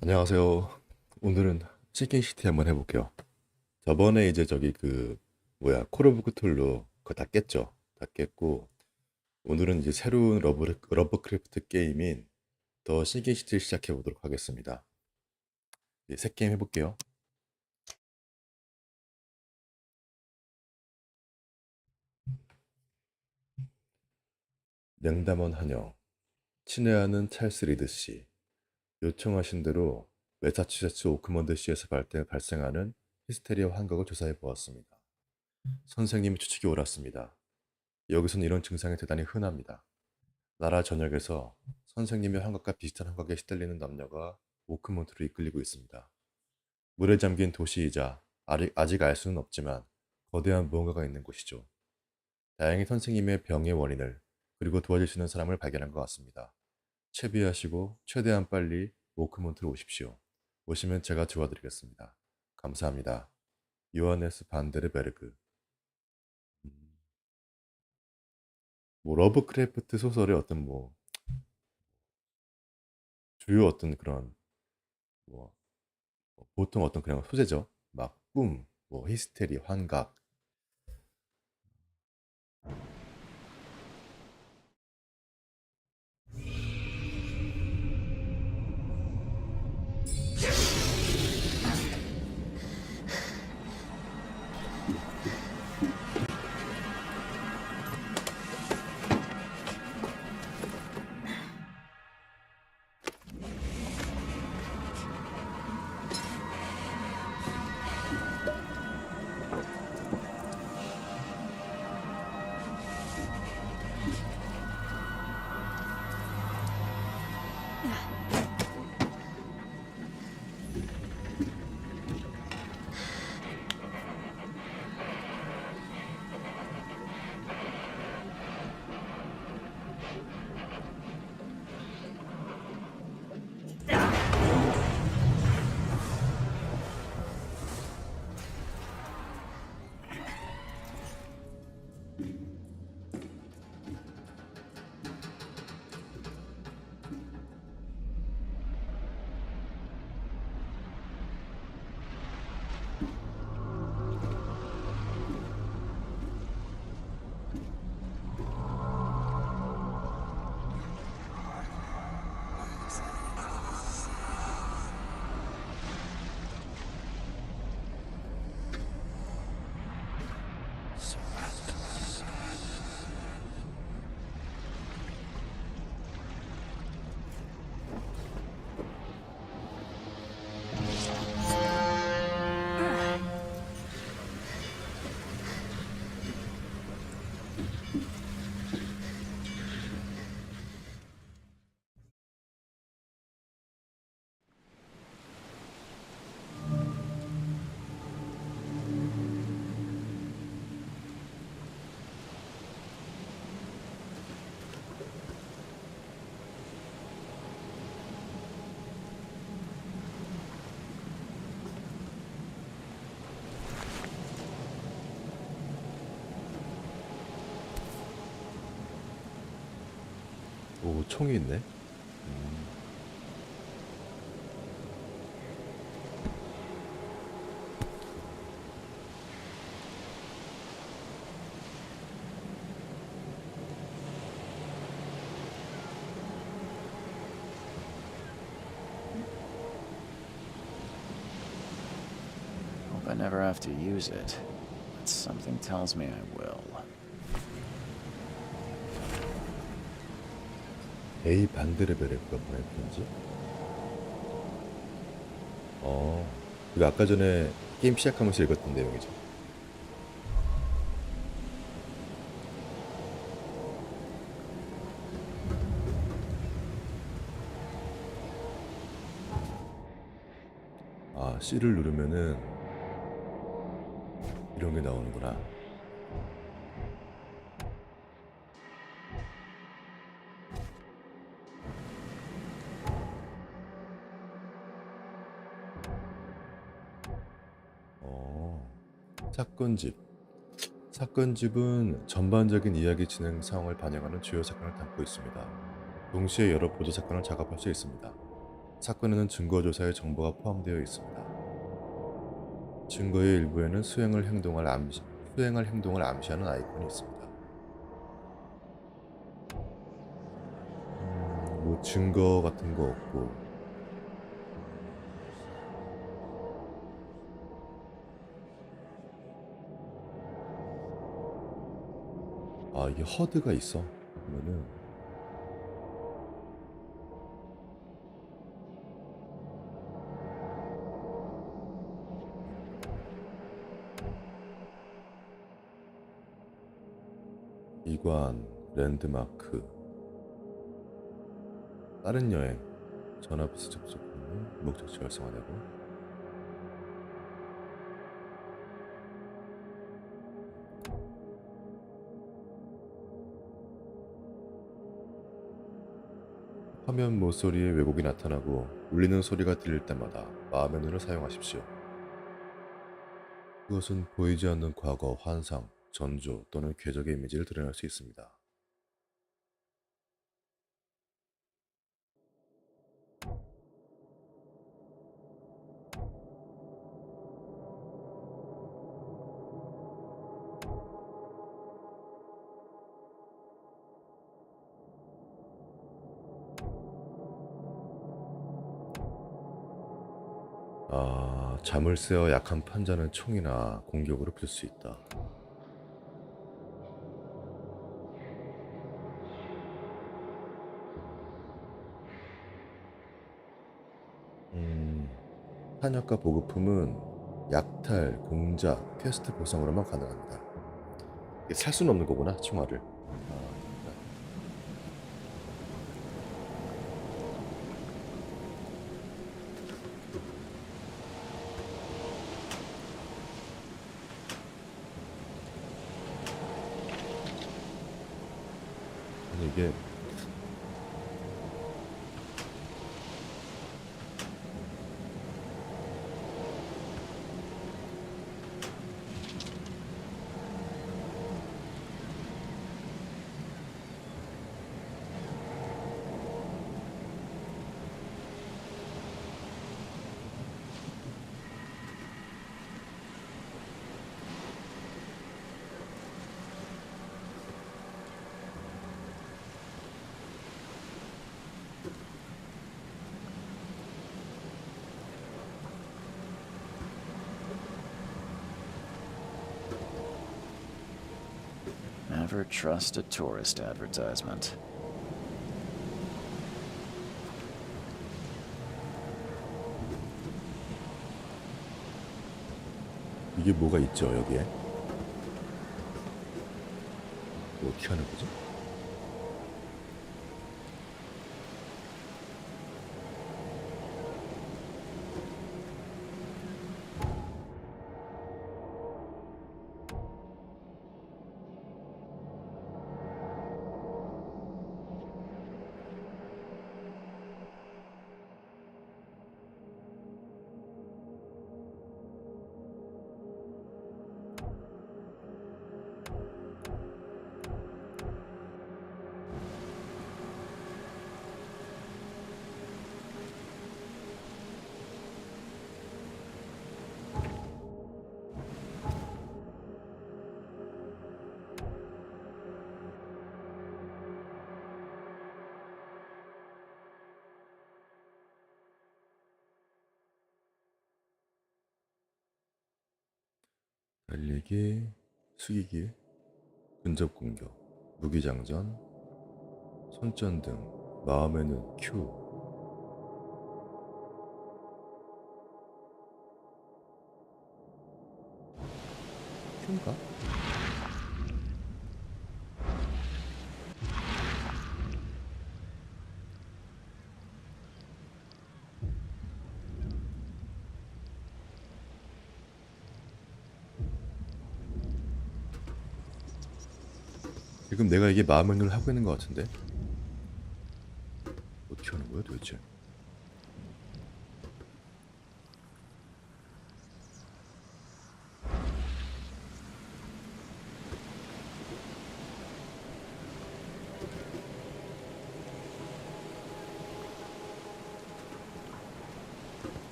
안녕하세요. 오늘은 치킨시티 한번 해볼게요. 저번에 이제 저기 콜 오브 크툴루 그거 다 깼죠? 다 깼고 오늘은 이제 새로운 러브크래프트 게임인 더 치킨시티를 시작해 보도록 하겠습니다. 이제 새 게임 해볼게요. 냉담한 한영, 친애하는 찰스 리드 씨, 요청하신 대로 매사추세츠 오크먼드시에서 발생하는 히스테리아 환각을 조사해 보았습니다. 선생님의 추측이 옳았습니다. 여기서는 이런 증상이 대단히 흔합니다. 나라 전역에서 선생님의 환각과 비슷한 환각에 시달리는 남녀가 오크먼트로 이끌리고 있습니다. 물에 잠긴 도시이자 아직 알 수는 없지만 거대한 무언가가 있는 곳이죠. 다행히 선생님의 병의 원인을 그리고 도와줄 수 있는 사람을 발견한 것 같습니다. 채비하시고 최대한 빨리 오크먼트로 오십시오. 오시면 제가 도와드리겠습니다. 감사합니다. 요하네스 반데르베르그. 음, 뭐 러브크래프트 소설의 어떤 주요 어떤 그런 뭐 보통 어떤 그냥 소재죠. 막 꿈, 뭐 히스테리, 환각. 오, 총이 있네. Hope I never have to use it, but something tells me I will. A 반데르베르크가 보낸 편지. 이거 아까 전에 게임 시작하면서 읽었던 내용이죠. 아, C를 누르면은 이런 게 나오는구나. 어, 사건집. 사건집은 전반적인 이야기 진행 상황을 반영하는 주요 사건을 담고 있습니다. 동시에 여러 보조 사건을 작업할 수 있습니다. 사건에는 증거 조사의 정보가 포함되어 있습니다. 증거의 일부에는 수행할 행동을 암시하는 아이콘이 있습니다. 뭐 증거 같은 거 없고. 아, 이게 허드가 있어. 그러면은 이관, 랜드마크, 다른 여행, 전화 버스 접속 후 목적지 활성화되고. 화면 모서리에 왜곡이 나타나고 울리는 소리가 들릴 때마다 마음의 눈을 사용하십시오. 그것은 보이지 않는 과거, 환상, 전조 또는 궤적의 이미지를 드러낼 수 있습니다. 아, 자물쇠와 약한 판자는 총이나 공격으로 풀 수 있다. 탄약과 보급품은 약탈, 공작, 퀘스트 보상으로만 가능합니다. 이게 살 수는 없는 거구나, 총알을. 아니, 이게 Never trust a tourist advertisement. 이게 뭐가 있죠, 여기에? 뭐 어떻게 하는 거지? 달리기, 숙이기, 근접 공격, 무기장전, 손전등, 마음의 눈, Q. Q인가? 지금 내가 이게 마음의 눈을 하고 있는 것 같은데? 어떻게 하는 거야 도대체?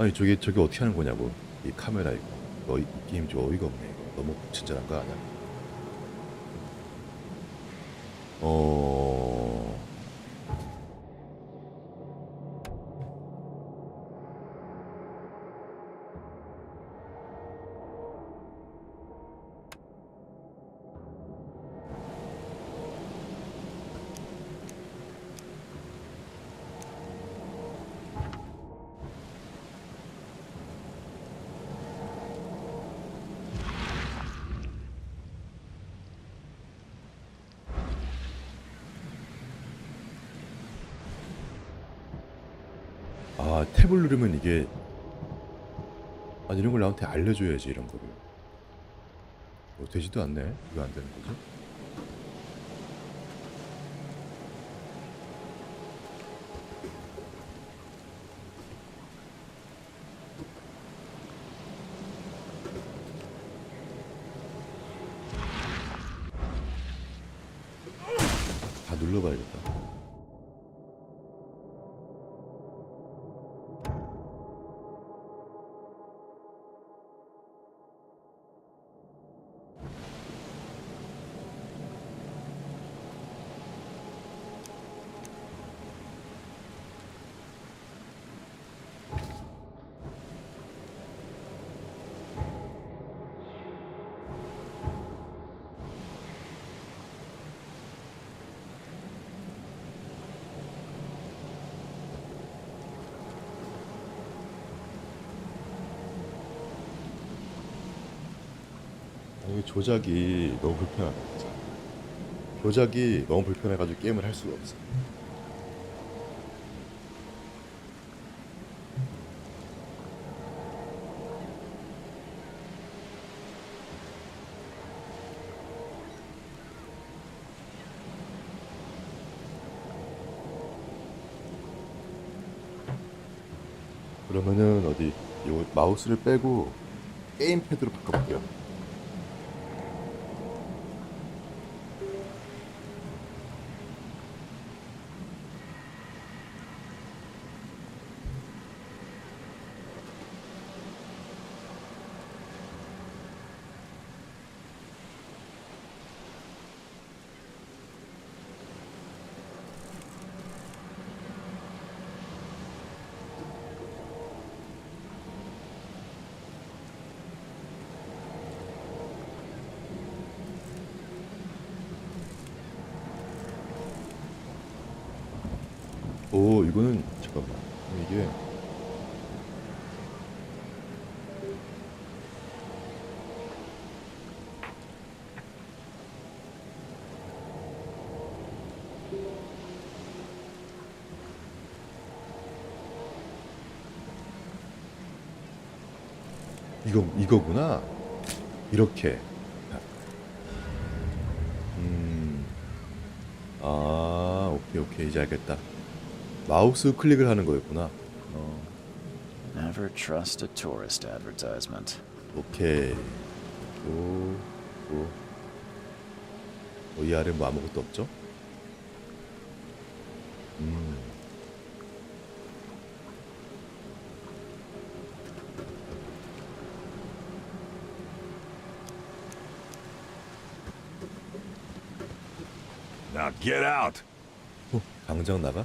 아니 저게 어떻게 하는 거냐고. 이 카메라 이거. 이 게임 좀 어이가 없네. 이거. 너무 친절한 거 아니야? 어. 아, 탭을 누르면 이게 아니 이런 걸 나한테 알려줘야지 이런 거를. 되지도 않네. 이거 안 되는 거지? 다 눌러봐야겠다. 이게 조작이 너무 불편하다 진짜. 조작이 너무 불편해가지고 게임을 할 수가 없어. 그러면은 어디 요 마우스를 빼고 게임 패드로 바꿔볼게요. 오, 이거는 잠깐만. 이게 이거구나. 이렇게. 음. 아, 오케이 오케이 이제 알겠다. 마우스 클릭을 하는 거였구나. Never trust a tourist advertisement. 오케이. 오, 오. 이 아래 뭐 아무것도 없죠? 음. Now get out! 당장 나가?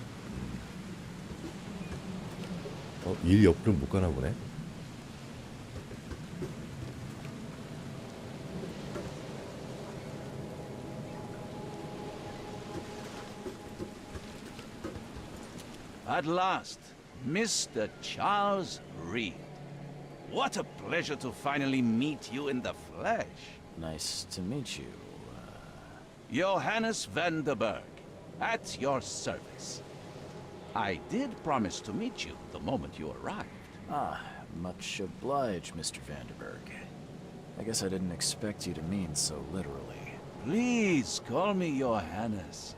일 옆으로 못 가나 보네. At last, Mr. Charles Reed. What a pleasure to finally meet you in the flesh. Nice to meet you. Johannes van der Berg, at your service. I did promise to meet you the moment you arrived. Much obliged, Mr. Vanderberg. I guess I didn't expect you to mean so literally. Please call me Johannes.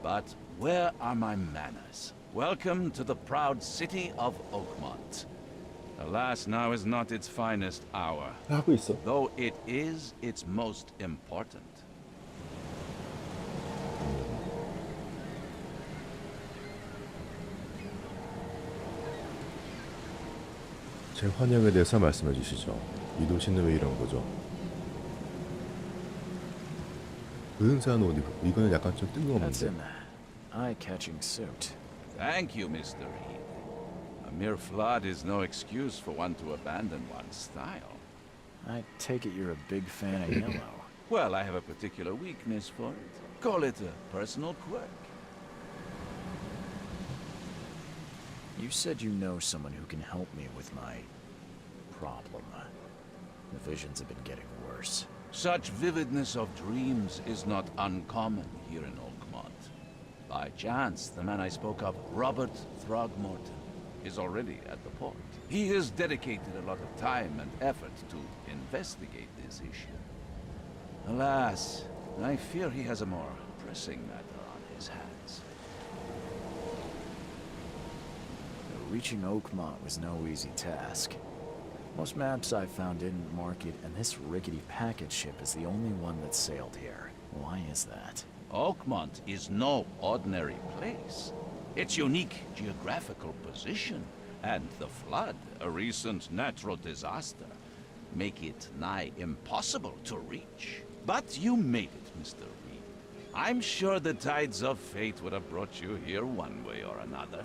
But where are my manners? Welcome to the proud city of Oakmont. Alas, now is not its finest hour, 하고 있어. though it is its most important. 제 환영에 대해서 말씀해 주시죠. 이 도시는 왜 이런 거죠? 근사한 옷 이거는 약간 좀 That's 뜬금없는데. an eye-catching suit. Thank you, Mr. Reed. A mere flood is no excuse for one to abandon one's style. I take it you're a big fan of yellow. Well, I have a particular weakness for it. Call it a personal quirk. You said you know someone who can help me with my problem. The visions have been getting worse. Such vividness of dreams is not uncommon here in Oakmont. By chance, the man I spoke of, Robert Throgmorton, is already at the port. He has dedicated a lot of time and effort to investigate this issue. Alas, I fear he has a more pressing matter on his hands. Reaching Oakmont was no easy task. Most maps I found didn't mark it, and this rickety packet ship is the only one that sailed here. Why is that? Oakmont is no ordinary place. Its unique geographical position and the flood, a recent natural disaster, make it nigh impossible to reach. But you made it, Mr. Reed. I'm sure the tides of fate would have brought you here one way or another.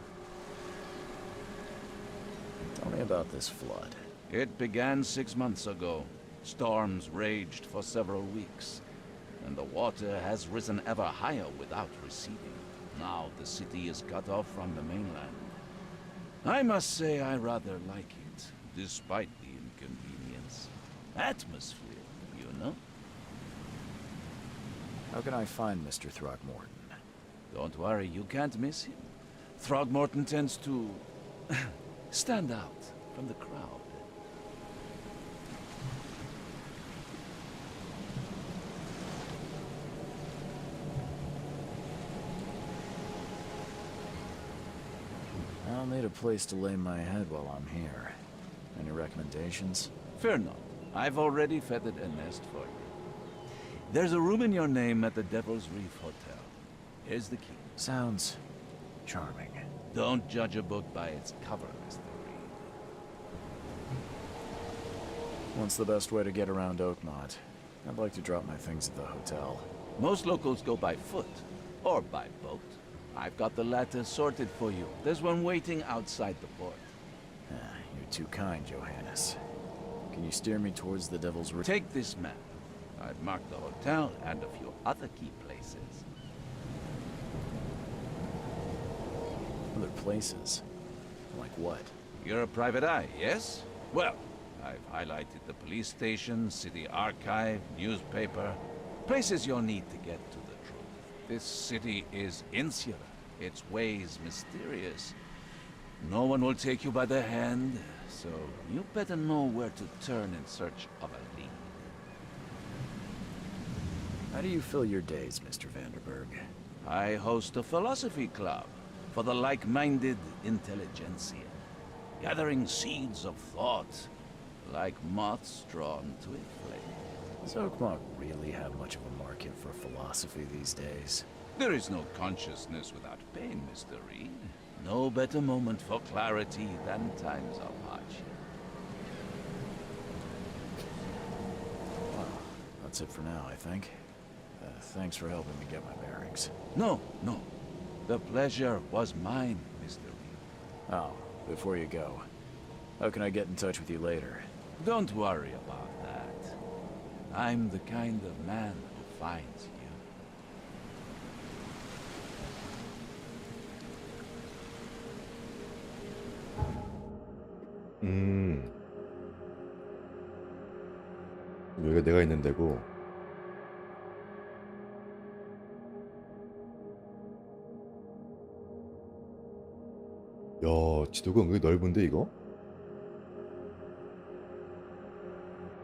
Tell me about this flood. It began 6 months ago. Storms raged for several weeks, and the water has risen ever higher without receding. Now the city is cut off from the mainland. I must say I rather like it, despite the inconvenience. Atmosphere, you know? How can I find Mr. Throgmorton? Don't worry, you can't miss him. Throgmorton tends to stand out from the crowd. I'll need a place to lay my head while I'm here. Any recommendations? Fear not. I've already feathered a nest for you. There's a room in your name at the Devil's Reef Hotel. Here's the key. Sounds charming. Don't judge a book by its cover, Mr. Reed. What's the best way to get around Oakmont? I'd like to drop my things at the hotel. Most locals go by foot, or by boat. I've got the latter sorted for you. There's one waiting outside the port. You're too kind, Johannes. Can you steer me towards the Devil's Reef? Take this map. I've marked the hotel and a few other key places. Other places? Like what? You're a private eye, yes? Well, I've highlighted the police station, city archive, newspaper, places you'll need to get to the truth. This city is insular, its ways mysterious. No one will take you by the hand, so you better know where to turn in search of a lead. How do you fill your days, Mr. Vanderberg? I host a philosophy club for the like-minded intelligentsia, gathering seeds of thought like moths drawn to a flame. Does Oakmont really have much of a market for philosophy these days? There is no consciousness without pain, Mr. Reed. No better moment for clarity than times of hardship. Well, that's it for now, I think. Thanks for helping me get my bearings. No, no. The pleasure was mine, Mr. Reed. Oh, before you go, how can I get in touch with you later? Don't worry about that. I'm the kind of man who finds you. 여기가 내가 있는 데고. 야, 지도가 은근히 넓은데 이거?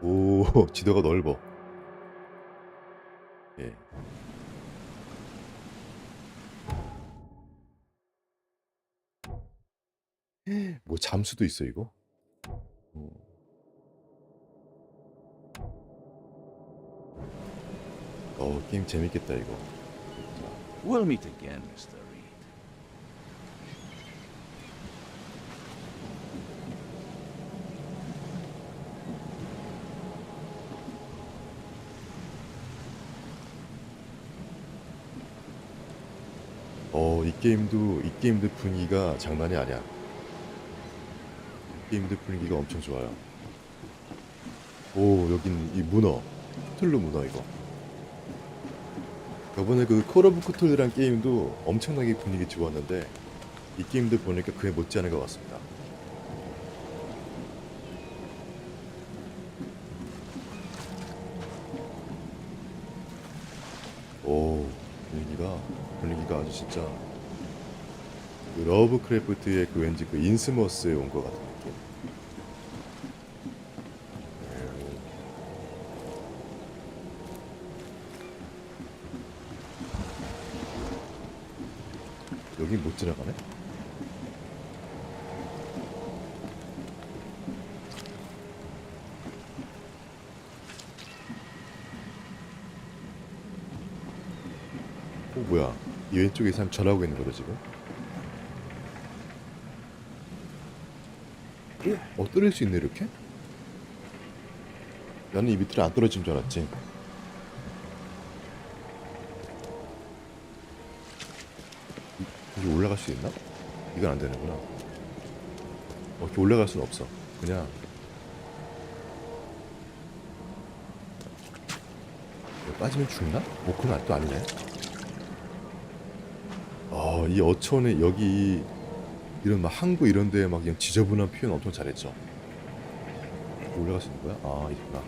오, 지도가 넓어. 예. 뭐 잠수도 있어 이거? 게임 재밌겠다 이거. We'll meet again, Mr. Reed. 이 게임도 분위기가 장난이 아니야. 이 게임도 분위기가 엄청 좋아요. 오, 여긴 이 문어. 크툴루 문어 이거. 저번에 그 콜 오브 크툴루란 게임도 엄청나게 분위기 좋았는데 이 게임도 보니까 그에 못지않은 것 같습니다. 오, 분위기가 아주 진짜 그 러브크래프트의 그 왠지 그 인스머스에 온 것 같은 느낌. 여긴 못 지나가네? 뭐야? 이 왼쪽에 이 사람 절하고 있는 거죠 지금? 떨어질 수 있네 이렇게? 나는 이 밑으로 안 떨어지는 줄 알았지. 여기 올라갈 수 있나? 이건 안 되는구나. 이렇게 올라갈 수는 없어. 그냥 빠지면 죽나? 그건 또 아니네. 이 어촌에 여기 이런 막 항구 이런 데에 막 그냥 지저분한 표현 엄청 잘했죠. 올라갈 수 있는 거야? 있구나.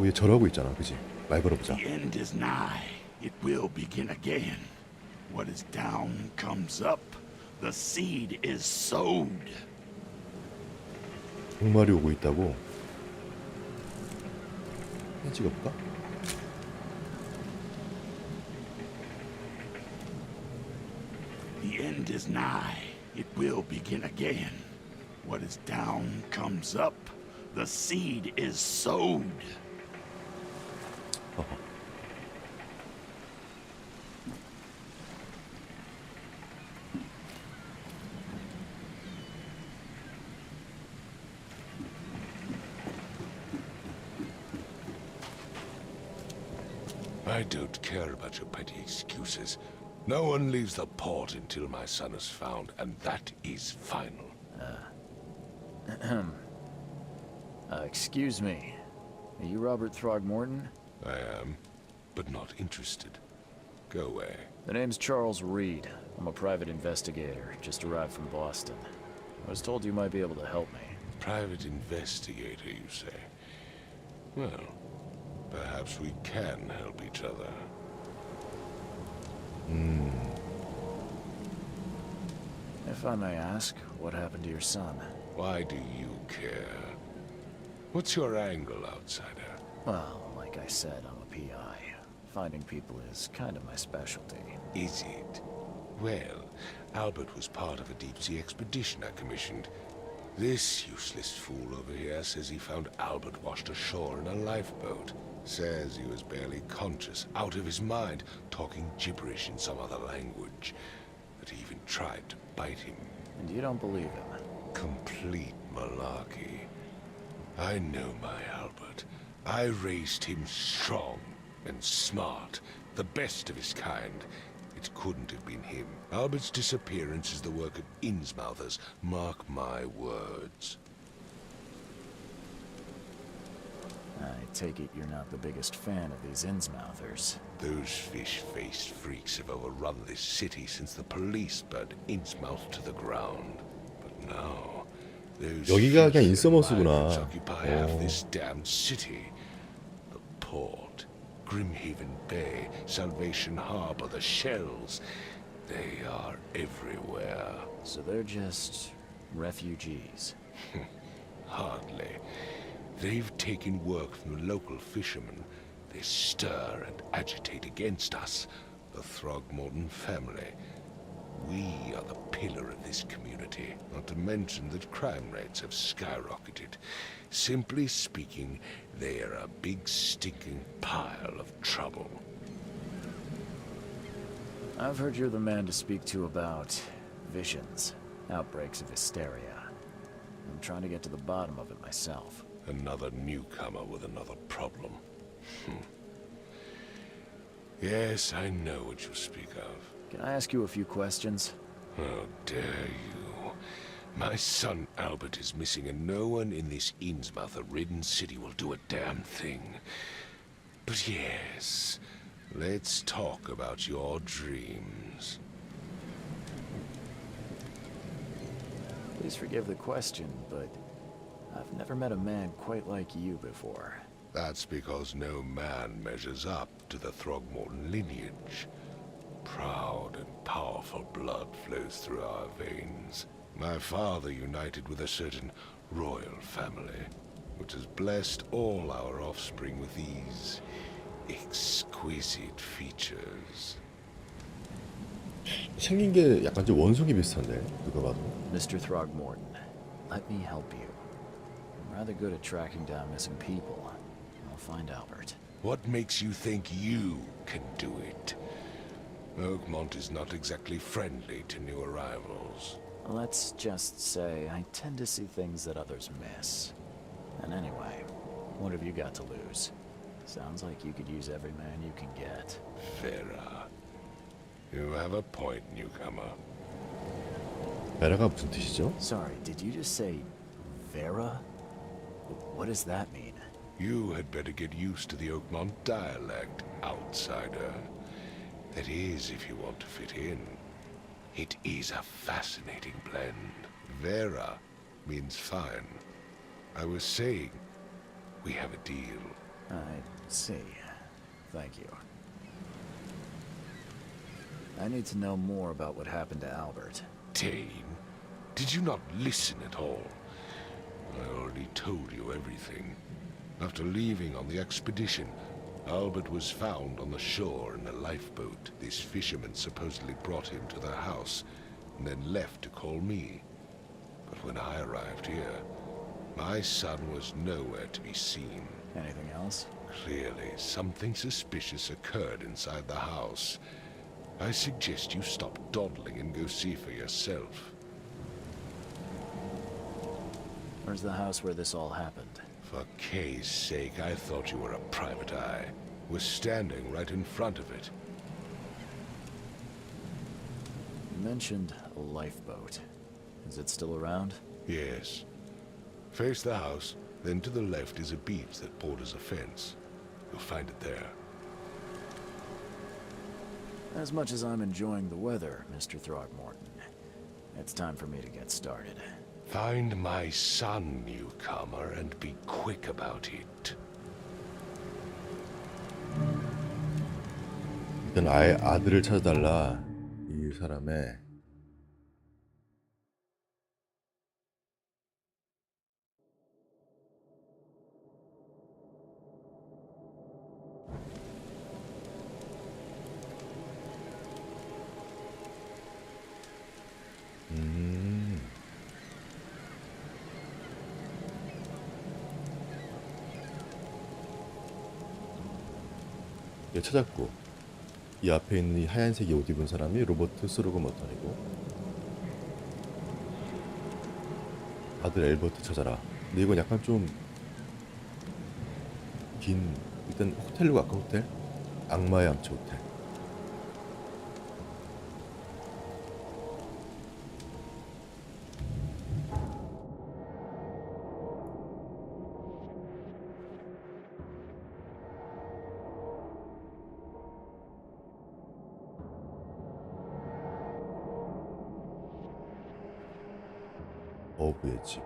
얘 절하고 있잖아, 그지? 말 걸어보자. The end is nigh. It will begin again. What is down comes up. The seed is sowed. 종말이 오고 있다고? 사진 찍어볼까? The end is nigh. It will begin again. What is down comes up. The seed is sowed. I don't care about your petty excuses. No one leaves the port until my son is found, and that is final. Excuse me. Are you Robert Throgmorton? I am, but not interested. Go away. The name's Charles Reed. I'm a private investigator, just arrived from Boston. I was told you might be able to help me. Private investigator, you say? Well, perhaps we can help each other. If I may ask, what happened to your son? Why do you care? What's your angle, outsider? Well, like I said, I'm a PI. Finding people is kind of my specialty. Is it? Well, Albert was part of a deep-sea expedition I commissioned. This useless fool over here says he found Albert washed ashore in a lifeboat. Says he was barely conscious, out of his mind, talking gibberish in some other language. That he even tried to bite him. And you don't believe him? Complete malarkey. I know my Albert. I raised him strong and smart, the best of his kind. It couldn't have been him. Albert's disappearance is the work of Innsmouthers, mark my words. I take it you're not the biggest fan of these Innsmouthers. Those fish-faced freaks have overrun this city since the police burned Innsmouth to the ground. But now, those 여기가 그냥 filthy 인서머스구나. migrants occupy half this damned city. The port, Grimhaven Bay, Salvation Harbor, the shells. They are everywhere. So they're just refugees. Hardly. They've taken work from the local fishermen. They stir and agitate against us, the Throgmorton family. We are the pillar of this community, not to mention that crime rates have skyrocketed. Simply speaking, they are a big stinking pile of trouble. I've heard you're the man to speak to about visions, outbreaks of hysteria. I'm trying to get to the bottom of it myself. Another newcomer with another problem. Yes, I know what you speak of. Can I ask you a few questions? How dare you? My son Albert is missing, and no one in this Innsmouth-ridden city will do a damn thing. But yes, let's talk about your dreams. Please forgive the question, but I've never met a man quite like you before. That's because no man measures up to the Throgmorton lineage. Proud and powerful blood flows through our veins. My father united with a certain royal family, which has blessed all our offspring with these exquisite features. 생긴 게 약간 좀 원숭이 비슷한데 누가 봐도. Mr. Throgmorton, let me help you. I'm rather good at tracking down missing people. I'll find Albert. What makes you think you can do it? Oakmont is not exactly friendly to new arrivals. Let's just say I tend to see things that others miss. And anyway, what have you got to lose? Sounds like you could use every man you can get. Vera. You have a point, newcomer. 베라가 무슨 뜻이죠? Sorry, did you just say Vera? What does that mean? You had better get used to the Oakmont dialect, outsider. That is, if you want to fit in. It is a fascinating blend. Vera means fine. I was saying, we have a deal. I see. Thank you. I need to know more about what happened to Albert. Dane, did you not listen at all? I already told you everything. After leaving on the expedition, Albert was found on the shore in a lifeboat. This fisherman supposedly brought him to their house, and then left to call me. But when I arrived here, my son was nowhere to be seen. Anything else? Clearly, something suspicious occurred inside the house. I suggest you stop dawdling and go see for yourself. Where's the house where this all happened? For Kay's sake, I thought you were a private eye. We're standing right in front of it. You mentioned a lifeboat. Is it still around? Yes. Face the house, then to the left is a beach that borders a fence. You'll find it there. As much as I'm enjoying the weather, Mr. Throgmorton, it's time for me to get started. Find my son, newcomer, and be quick about it. 일단 아예 아들을 찾아달라. 이 사람의 얘 찾았고 이 앞에 있는 이 하얀색 옷 입은 사람이 로버트 스로그머턴이고 아들 엘버트 찾아라. 근데 이건 약간 좀 긴 일단 호텔로 갈까 호텔? 악마의 암치 호텔. 어부의 집.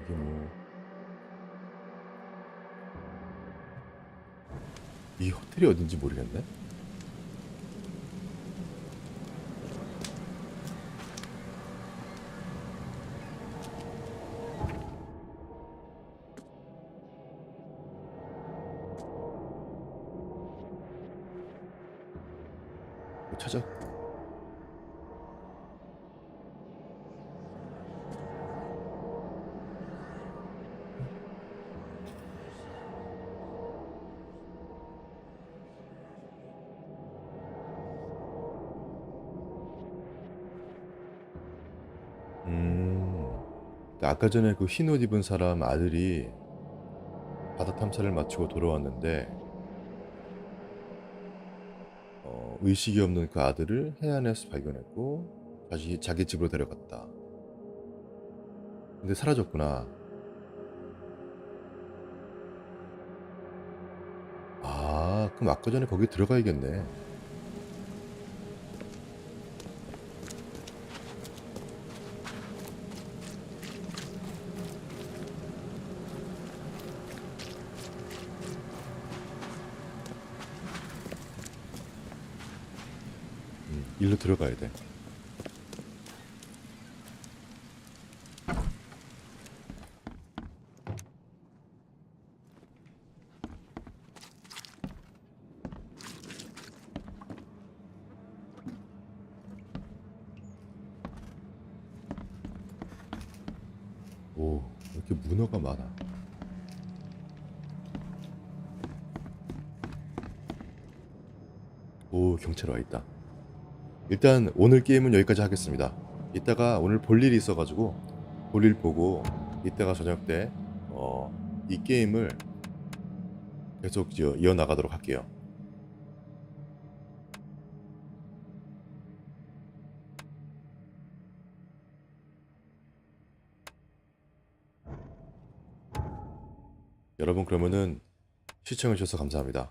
이게 뭐 이 호텔이 어딘지 모르겠네. 찾아. 아까 전에 그 흰 옷 입은 사람 아들이 바다 탐사를 마치고 돌아왔는데 의식이 없는 그 아들을 해안에서 발견했고 다시 자기 집으로 데려갔다. 근데 사라졌구나. 아, 그럼 아까 전에 거기 들어가야겠네. 일로 들어가야 돼. 오, 이렇게 문어가 많아. 오, 경찰 와 있다. 일단 오늘 게임은 여기까지 하겠습니다. 이따가 오늘 볼 일이 있어가지고 볼일 보고 이따가 저녁 때 이 게임을 계속 이어나가도록 할게요. 여러분 그러면은 시청해주셔서 감사합니다.